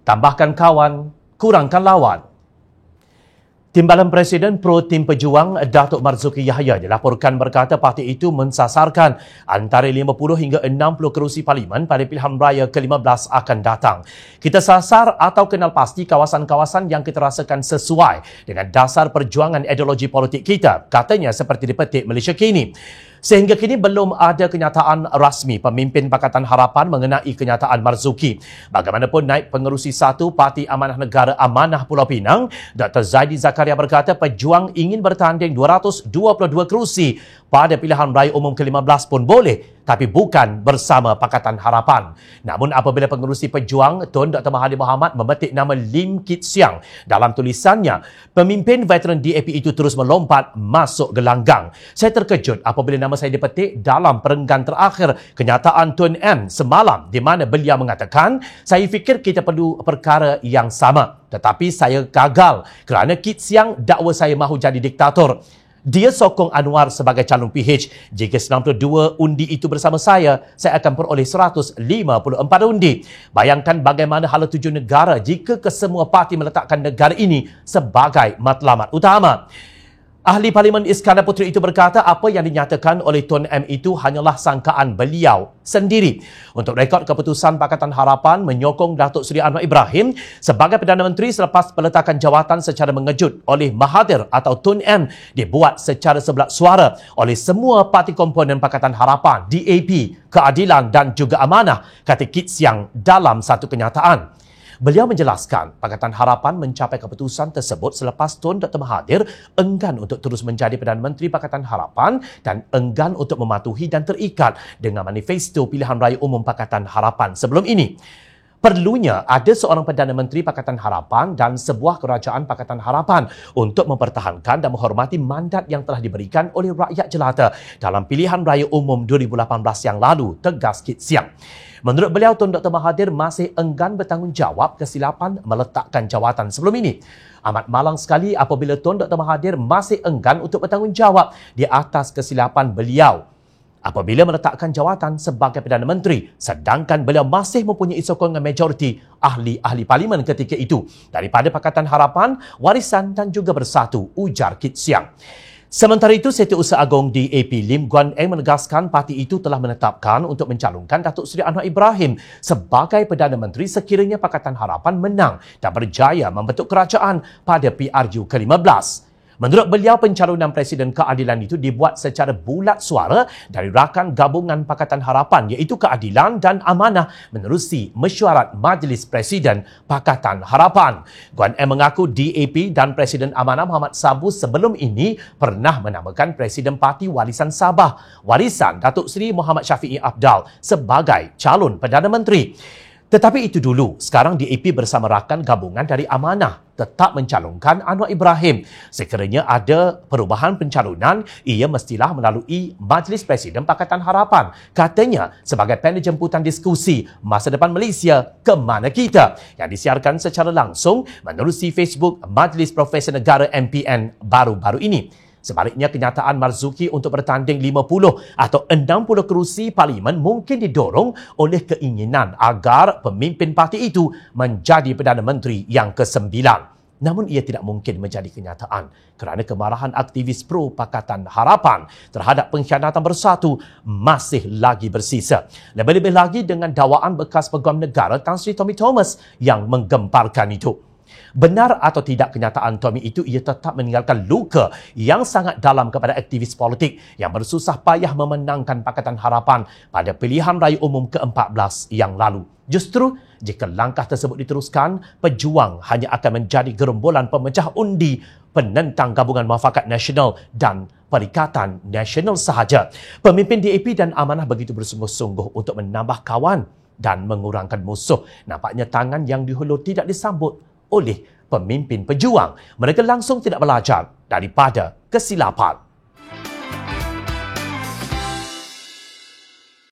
Tambahkan kawan, kurangkan lawan. Timbalan Presiden Pro Tim Pejuang Datuk Marzuki Yahya dilaporkan berkata parti itu mensasarkan antara 50 hingga 60 kerusi parlimen pada pilihan raya ke-15 akan datang. Kita sasar atau kenal pasti kawasan-kawasan yang kita rasakan sesuai dengan dasar perjuangan ideologi politik kita, katanya seperti dipetik Malaysia Kini. Sehingga kini belum ada kenyataan rasmi pemimpin Pakatan Harapan mengenai kenyataan Marzuki. Bagaimanapun naib pengerusi 1 Parti Amanah Negara Amanah Pulau Pinang, Dr. Zaidi Zakaria berkata pejuang ingin bertanding 222 kerusi pada pilihan raya umum ke-15 pun boleh, tapi bukan bersama Pakatan Harapan. Namun apabila pengerusi pejuang Tun Dr. Mahathir Mohamad memetik nama Lim Kit Siang dalam tulisannya, pemimpin veteran DAP itu terus melompat masuk gelanggang. Saya terkejut apabila nama saya dipetik dalam perenggan terakhir kenyataan Tun M semalam di mana beliau mengatakan, saya fikir kita perlu perkara yang sama. Tetapi saya gagal kerana Kit Siang dakwa saya mahu jadi diktator. Dia sokong Anwar sebagai calon PH. Jika 92 undi itu bersama saya akan peroleh 154 undi. Bayangkan bagaimana hala tuju negara jika kesemua parti meletakkan negara ini sebagai matlamat utama. Ahli Parlimen Iskandar Puteri itu berkata apa yang dinyatakan oleh Tun M itu hanyalah sangkaan beliau sendiri. Untuk rekod, keputusan Pakatan Harapan menyokong Datuk Seri Anwar Ibrahim sebagai Perdana Menteri selepas peletakan jawatan secara mengejut oleh Mahathir atau Tun M dibuat secara sebelah suara oleh semua parti komponen Pakatan Harapan, DAP, Keadilan dan juga Amanah, kata Kit Siang dalam satu kenyataan. Beliau menjelaskan Pakatan Harapan mencapai keputusan tersebut selepas Tun Dr. Mahathir enggan untuk terus menjadi Perdana Menteri Pakatan Harapan dan enggan untuk mematuhi dan terikat dengan manifesto pilihan raya umum Pakatan Harapan sebelum ini. Perlunya ada seorang Perdana Menteri Pakatan Harapan dan sebuah kerajaan Pakatan Harapan untuk mempertahankan dan menghormati mandat yang telah diberikan oleh rakyat jelata dalam pilihan raya umum 2018 yang lalu, tegas Kit Siang. Menurut beliau, Tun Dr. Mahathir masih enggan bertanggungjawab kesilapan meletakkan jawatan sebelum ini. Amat malang sekali apabila Tun Dr. Mahathir masih enggan untuk bertanggungjawab di atas kesilapan beliau apabila meletakkan jawatan sebagai Perdana Menteri, sedangkan beliau masih mempunyai sokongan majoriti ahli-ahli parlimen ketika itu daripada Pakatan Harapan, Warisan dan juga Bersatu, ujar Kit Siang. Sementara itu, Setiausaha Agong DAP Lim Guan Eng menegaskan parti itu telah menetapkan untuk mencalonkan Datuk Seri Anwar Ibrahim sebagai Perdana Menteri sekiranya Pakatan Harapan menang dan berjaya membentuk kerajaan pada PRU ke-15. Menurut beliau, pencalonan Presiden Keadilan itu dibuat secara bulat suara dari rakan gabungan Pakatan Harapan iaitu Keadilan dan Amanah menerusi mesyuarat Majlis Presiden Pakatan Harapan. Guan M mengaku DAP dan Presiden Amanah Muhammad Sabu sebelum ini pernah menamakan Presiden Parti Warisan Sabah, Warisan Datuk Seri Muhammad Syafiee Apdal sebagai calon Perdana Menteri. Tetapi itu dulu, sekarang DAP bersama rakan gabungan dari Amanah tetap mencalonkan Anwar Ibrahim. Sekiranya ada perubahan pencalonan, ia mestilah melalui Majlis Presiden Pakatan Harapan. Katanya sebagai panel jemputan diskusi masa depan Malaysia ke mana kita yang disiarkan secara langsung menerusi Facebook Majlis Profesor Negara MPN baru-baru ini. Sebaliknya, kenyataan Marzuki untuk bertanding 50 atau 60 kerusi parlimen mungkin didorong oleh keinginan agar pemimpin parti itu menjadi Perdana Menteri yang ke-9. Namun ia tidak mungkin menjadi kenyataan kerana kemarahan aktivis pro Pakatan Harapan terhadap pengkhianatan Bersatu masih lagi bersisa. Lebih-lebih lagi dengan dakwaan bekas Peguam Negara Tan Sri Tommy Thomas yang menggemparkan itu. Benar atau tidak kenyataan Tommy itu, ia tetap meninggalkan luka yang sangat dalam kepada aktivis politik yang bersusah payah memenangkan Pakatan Harapan pada pilihan raya umum ke-14 yang lalu. Justru, jika langkah tersebut diteruskan, pejuang hanya akan menjadi gerombolan pemecah undi penentang Gabungan Muafakat Nasional dan Perikatan Nasional sahaja. Pemimpin DAP dan Amanah begitu bersungguh-sungguh untuk menambah kawan dan mengurangkan musuh. Nampaknya tangan yang dihulur tidak disambut oleh pemimpin pejuang. Mereka langsung tidak belajar daripada kesilapan.